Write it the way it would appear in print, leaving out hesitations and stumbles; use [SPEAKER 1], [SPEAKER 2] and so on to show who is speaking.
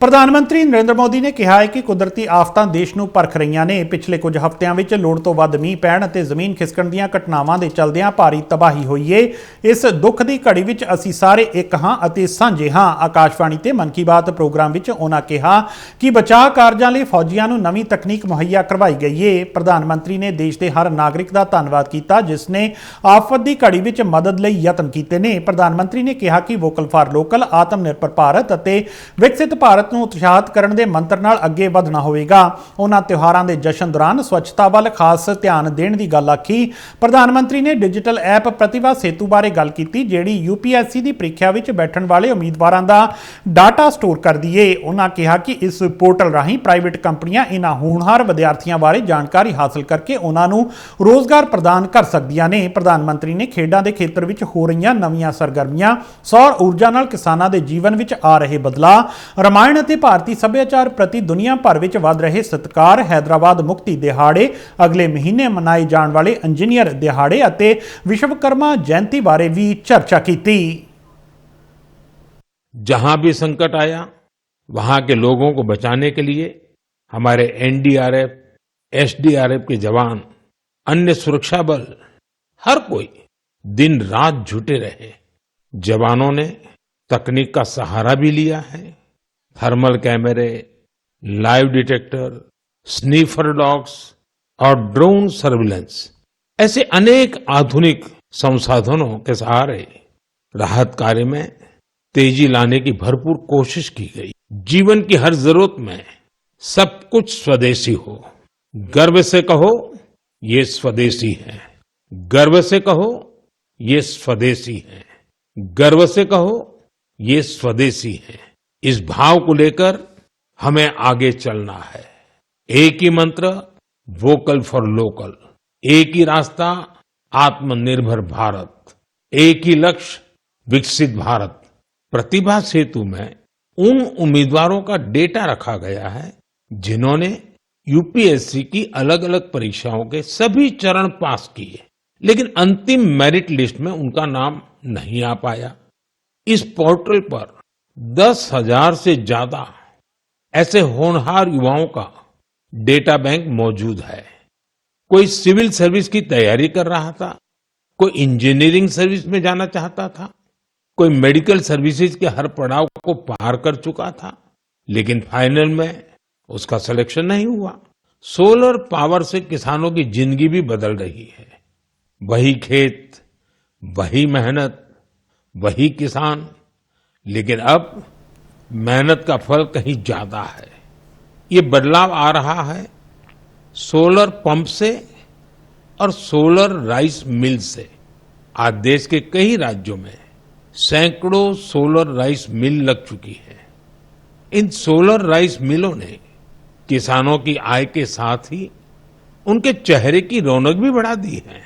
[SPEAKER 1] ਪ੍ਰਧਾਨ ਮੰਤਰੀ ਨਰਿੰਦਰ ਮੋਦੀ ਨੇ ਕਿਹਾ ਹੈ ਕਿ ਕੁਦਰਤੀ ਆਫਤਾਂ ਦੇਸ਼ ਨੂੰ ਪਰਖ ਰਹੀਆਂ ਨੇ। ਪਿਛਲੇ ਕੁਝ ਹਫ਼ਤਿਆਂ ਵਿੱਚ ਲੋੜ ਤੋਂ ਵੱਧ ਮੀਂਹ ਪੈਣ ਅਤੇ ਜ਼ਮੀਨ ਖਿਸਕਣ ਦੀਆਂ ਘਟਨਾਵਾਂ ਦੇ ਚਲਦਿਆਂ ਭਾਰੀ ਤਬਾਹੀ ਹੋਈ ਏ। ਇਸ ਦੁੱਖ ਦੀ ਘੜੀ ਵਿੱਚ ਅਸੀਂ ਸਾਰੇ ਇੱਕ ਹਾਂ ਅਤੇ ਸਾਂਝੇ ਹਾਂ। ਆਕਾਸ਼ਵਾਣੀ ਤੇ ਮਨ ਕੀ ਬਾਤ ਪ੍ਰੋਗਰਾਮ ਵਿੱਚ ਉਹਨਾਂ ਕਿਹਾ ਕਿ ਬਚਾਅ ਕਾਰਜਾਂ ਲਈ ਫੌਜੀਆਂ ਨੂੰ ਨਵੀਂ ਤਕਨੀਕ ਮੁਹੱਈਆ ਕਰਵਾਈ ਗਈ ਏ। ਪ੍ਰਧਾਨ ਮੰਤਰੀ ਨੇ ਦੇਸ਼ ਦੇ ਹਰ ਨਾਗਰਿਕ ਦਾ ਧੰਨਵਾਦ ਕੀਤਾ ਜਿਸ ਨੇ ਆਫਤ ਦੀ ਘੜੀ ਵਿੱਚ ਮਦਦ ਲਈ ਯਤਨ ਕੀਤੇ ਨੇ। ਪ੍ਰਧਾਨ ਮੰਤਰੀ ਨੇ ਕਿਹਾ ਕਿ ਵੋਕਲ ਫਾਰ ਲੋਕਲ, ਆਤਮ ਨਿਰਭਰ ਭਾਰਤ ਅਤੇ ਵਿਕਸਿਤ ਭਾਰਤ ਨੂੰ ਉਤਸ਼ਾਹਿਤ ਕਰਨ ਦੇ ਮੰਤਰ ਨਾਲ ਅੱਗੇ ਵਧਣਾ ਹੋਵੇਗਾ। ਉਹਨਾਂ ਤਿਉਹਾਰਾਂ ਦੇ ਜਸ਼ਨ ਦੌਰਾਨ ਸਵੱਛਤਾ ਵੱਲ ਖਾਸ ਧਿਆਨ ਦੇਣ ਦੀ ਗੱਲ ਆਖੀ। ਪ੍ਰਧਾਨ ਮੰਤਰੀ ਨੇ ਡਿਜੀਟਲ ਐਪ ਪ੍ਰਤਿਭਾ ਸੇਤੂ ਬਾਰੇ ਗੱਲ ਕੀਤੀ ਜਿਹੜੀ UPSC ਦੀ ਪ੍ਰੀਖਿਆ ਵਿੱਚ ਬੈਠਣ ਵਾਲੇ ਉਮੀਦਵਾਰਾਂ ਦਾ ਡਾਟਾ ਸਟੋਰ ਕਰਦੀ ਏ। ਉਹਨਾਂ ਕਿਹਾ ਕਿ ਇਸ ਪੋਰਟਲ ਰਾਹੀਂ ਪ੍ਰਾਈਵੇਟ ਕੰਪਨੀਆਂ ਇਹਨਾਂ ਹੋਣਹਾਰ ਵਿਦਿਆਰਥੀਆਂ ਬਾਰੇ ਜਾਣਕਾਰੀ ਹਾਸਲ ਕਰਕੇ ਉਹਨਾਂ ਨੂੰ ਰੋਜ਼ਗਾਰ ਪ੍ਰਦਾਨ ਕਰ ਸਕਦੀਆਂ ਨੇ। ਪ੍ਰਧਾਨ ਮੰਤਰੀ ਨੇ ਖੇਡਾਂ ਦੇ ਖੇਤਰ ਵਿੱਚ ਹੋ ਰਹੀਆਂ ਨਵੀਆਂ ਸਰਗਰਮੀਆਂ, ਸੌਰ ਊਰਜਾ ਨਾਲ ਕਿਸਾਨਾਂ ਦੇ ਜੀਵਨ ਵਿੱਚ ਆ ਰਹੇ ਬਦਲਾਅ, ਰਾਮਾਇਣ ਅਤੇ ਭਾਰਤੀ ਸੱਭਿਆਚਾਰ ਪ੍ਰਤੀ ਦੁਨੀਆ ਭਰ ਵਿੱਚ ਵਧ ਰਹੇ ਸਤਿਕਾਰ, हैदराबाद मुक्ति दिहाड़े, अगले महीने मनाए जाने वाले इंजीनियर दिहाड़े ਅਤੇ विश्वकर्मा जयंती बारे भी चर्चा की।
[SPEAKER 2] जहां भी संकट आया वहां के लोगों को बचाने के लिए हमारे NDRF, SDRF के जवान, अन्य सुरक्षा बल, हर कोई दिन रात जुटे रहे। जवानों ने तकनीक का सहारा भी लिया है। थर्मल कैमरे, लाइव डिटेक्टर, स्नीफर डॉग्स और ड्रोन सर्विलेंस ऐसे अनेक आधुनिक संसाधनों के सहारे राहत कार्य में तेजी लाने की भरपूर कोशिश की गई। जीवन की हर जरूरत में सब कुछ स्वदेशी हो। गर्व से कहो ये स्वदेशी है, गर्व से कहो ये स्वदेशी है, गर्व से कहो ये स्वदेशी है। इस भाव को लेकर हमें आगे चलना है। एक ही मंत्र वोकल फॉर लोकल, एक ही रास्ता आत्मनिर्भर भारत, एक ही लक्ष्य विकसित भारत। प्रतिभा सेतु में उन उम्मीदवारों का डेटा रखा गया है जिन्होंने UPSC की अलग अलग परीक्षाओं के सभी चरण पास किए लेकिन अंतिम मेरिट लिस्ट में उनका नाम नहीं आ पाया। इस पोर्टल पर 10,000 से ज्यादा ऐसे होनहार युवाओं का डेटा बैंक मौजूद है। कोई सिविल सर्विस की तैयारी कर रहा था, कोई इंजीनियरिंग सर्विस में जाना चाहता था, कोई मेडिकल सर्विसेज के हर पड़ाव को पार कर चुका था लेकिन फाइनल में उसका सिलेक्शन नहीं हुआ। सोलर पावर से किसानों की जिंदगी भी बदल रही है। वही खेत, वही मेहनत, वही किसान, लेकिन अब मेहनत का फल कहीं ज्यादा है। ये बदलाव आ रहा है सोलर पंप से और सोलर राइस मिल से। आज देश के कई राज्यों में सैकड़ों सोलर राइस मिल लग चुकी है। इन सोलर राइस मिलों ने किसानों की आय के साथ ही उनके चेहरे की रौनक भी बढ़ा दी है।